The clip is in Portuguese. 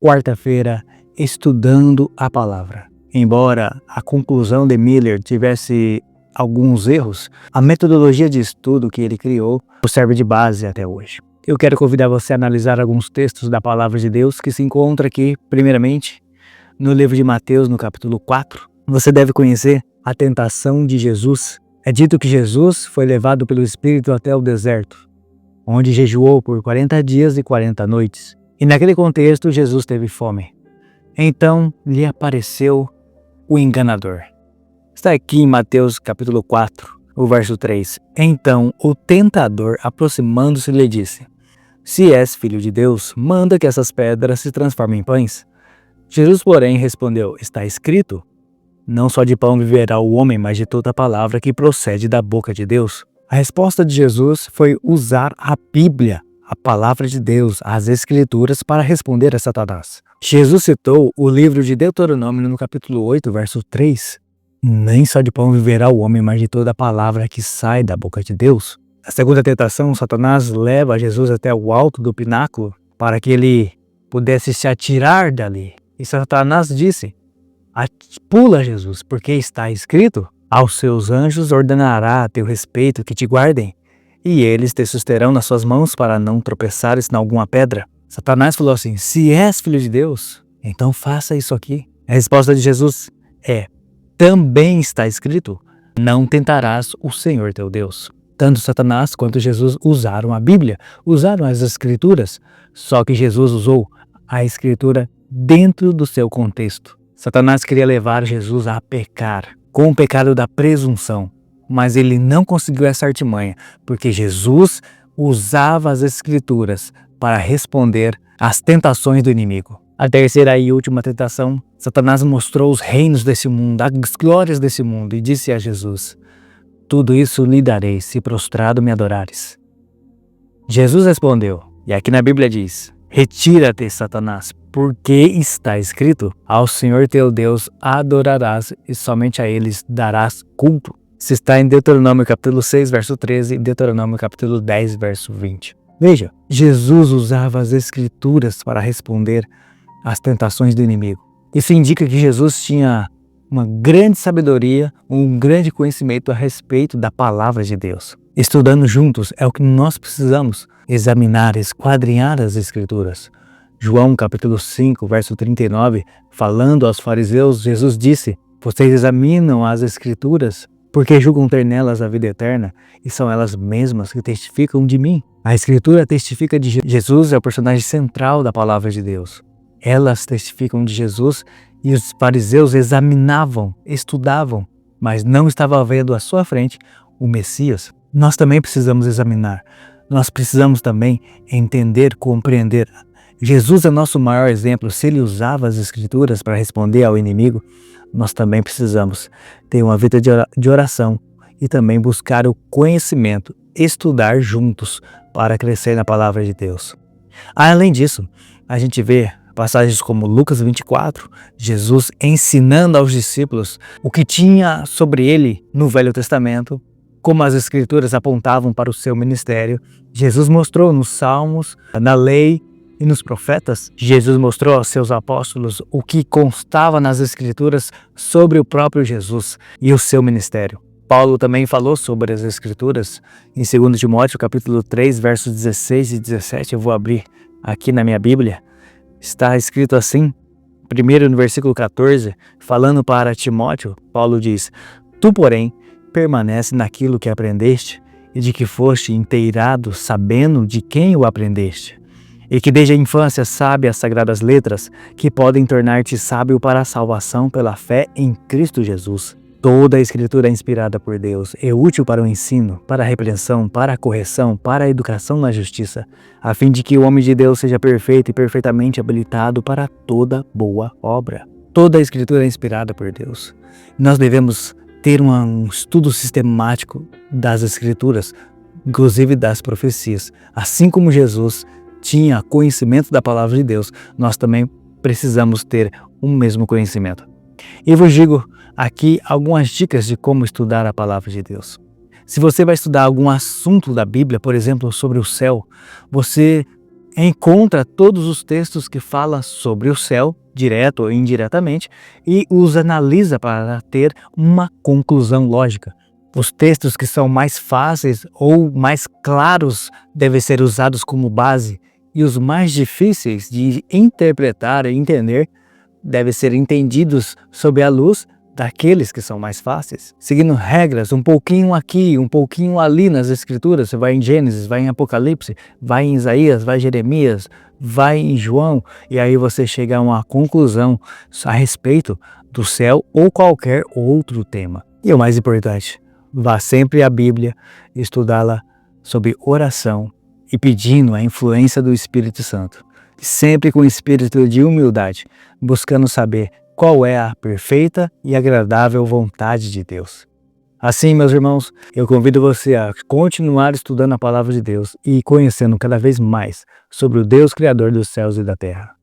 quarta-feira estudando a palavra. Embora a conclusão de Miller tivesse alguns erros, a metodologia de estudo que ele criou serve de base até hoje. Eu quero convidar você a analisar alguns textos da palavra de Deus que se encontra aqui, primeiramente, no livro de Mateus, no capítulo 4. Você deve conhecer a tentação de Jesus. É dito que Jesus foi levado pelo Espírito até o deserto, onde jejuou por 40 dias e 40 noites. E naquele contexto, Jesus teve fome. Então, lhe apareceu o enganador. Está aqui em Mateus capítulo 4, o verso 3. Então, o tentador, aproximando-se, lhe disse: Se és filho de Deus, manda que essas pedras se transformem em pães. Jesus, porém, respondeu: Está escrito, não só de pão viverá o homem, mas de toda palavra que procede da boca de Deus. A resposta de Jesus foi usar a Bíblia, a palavra de Deus, as Escrituras, para responder a Satanás. Jesus citou o livro de Deuteronômio no capítulo 8, verso 3. Nem só de pão viverá o homem, mas de toda a palavra que sai da boca de Deus. A segunda tentação, Satanás leva Jesus até o alto do pináculo para que ele pudesse se atirar dali. E Satanás disse: Pula, Jesus, porque está escrito: aos seus anjos ordenará a teu respeito que te guardem, e eles te susterão nas suas mãos para não tropeçares em alguma pedra. Satanás falou assim: se és filho de Deus, então faça isso aqui. A resposta de Jesus é: também está escrito, não tentarás o Senhor teu Deus. Tanto Satanás quanto Jesus usaram a Bíblia, usaram as Escrituras, só que Jesus usou a Escritura dentro do seu contexto. Satanás queria levar Jesus a pecar, com o pecado da presunção, mas ele não conseguiu essa artimanha, porque Jesus usava as Escrituras para responder às tentações do inimigo. A terceira e última tentação, Satanás mostrou os reinos desse mundo, as glórias desse mundo, e disse a Jesus: tudo isso lhe darei, se prostrado me adorares. Jesus respondeu, e aqui na Bíblia diz: retira-te, Satanás, porque está escrito: ao Senhor teu Deus adorarás e somente a eles darás culto. Isso está em Deuteronômio capítulo 6, verso 13 e Deuteronômio capítulo 10, verso 20. Veja, Jesus usava as Escrituras para responder às tentações do inimigo. Isso indica que Jesus tinha uma grande sabedoria, um grande conhecimento a respeito da palavra de Deus. Estudando juntos é o que nós precisamos: examinar, esquadrinhar as Escrituras. João capítulo 5, verso 39, falando aos fariseus, Jesus disse: vocês examinam as Escrituras porque julgam ter nelas a vida eterna, e são elas mesmas que testificam de mim. A Escritura testifica de Jesus, é o personagem central da palavra de Deus. Elas testificam de Jesus e os fariseus examinavam, estudavam, mas não estavam vendo à sua frente o Messias. Nós também precisamos examinar. Nós precisamos também entender, compreender. Jesus é nosso maior exemplo. Se ele usava as Escrituras para responder ao inimigo, nós também precisamos ter uma vida de oração e também buscar o conhecimento, estudar juntos para crescer na palavra de Deus. Além disso, a gente vê passagens como Lucas 24, Jesus ensinando aos discípulos o que tinha sobre ele no Velho Testamento, como as Escrituras apontavam para o seu ministério. Jesus mostrou nos Salmos, na lei e nos profetas. Jesus mostrou aos seus apóstolos o que constava nas Escrituras sobre o próprio Jesus e o seu ministério. Paulo também falou sobre as Escrituras em 2 Timóteo capítulo 3, versos 16 e 17. Eu vou abrir aqui na minha Bíblia. Está escrito assim, primeiro no versículo 14, falando para Timóteo, Paulo diz: tu, porém, permanece naquilo que aprendeste e de que foste inteirado, sabendo de quem o aprendeste, e que desde a infância sabe as sagradas letras, que podem tornar-te sábio para a salvação pela fé em Cristo Jesus. Toda a Escritura é inspirada por Deus, é útil para o ensino, para a repreensão, para a correção, para a educação na justiça, a fim de que o homem de Deus seja perfeito e perfeitamente habilitado para toda boa obra. Toda a Escritura é inspirada por Deus. Nós devemos ter um estudo sistemático das Escrituras, inclusive das profecias. Assim como Jesus tinha conhecimento da palavra de Deus, nós também precisamos ter o mesmo conhecimento. E vos digo aqui algumas dicas de como estudar a palavra de Deus. Se você vai estudar algum assunto da Bíblia, por exemplo, sobre o céu, você encontra todos os textos que falam sobre o céu, direto ou indiretamente, e os analisa para ter uma conclusão lógica. Os textos que são mais fáceis ou mais claros devem ser usados como base, e os mais difíceis de interpretar e entender devem ser entendidos sob a luz daqueles que são mais fáceis, seguindo regras, um pouquinho aqui, um pouquinho ali nas escrituras. Você vai em Gênesis, vai em Apocalipse, vai em Isaías, vai em Jeremias, vai em João, e aí você chega a uma conclusão a respeito do céu ou qualquer outro tema. E o mais importante, vá sempre à Bíblia, estudá-la sob oração e pedindo a influência do Espírito Santo, sempre com espírito de humildade, buscando saber qual é a perfeita e agradável vontade de Deus. Assim, meus irmãos, eu convido você a continuar estudando a Palavra de Deus e conhecendo cada vez mais sobre o Deus Criador dos céus e da terra.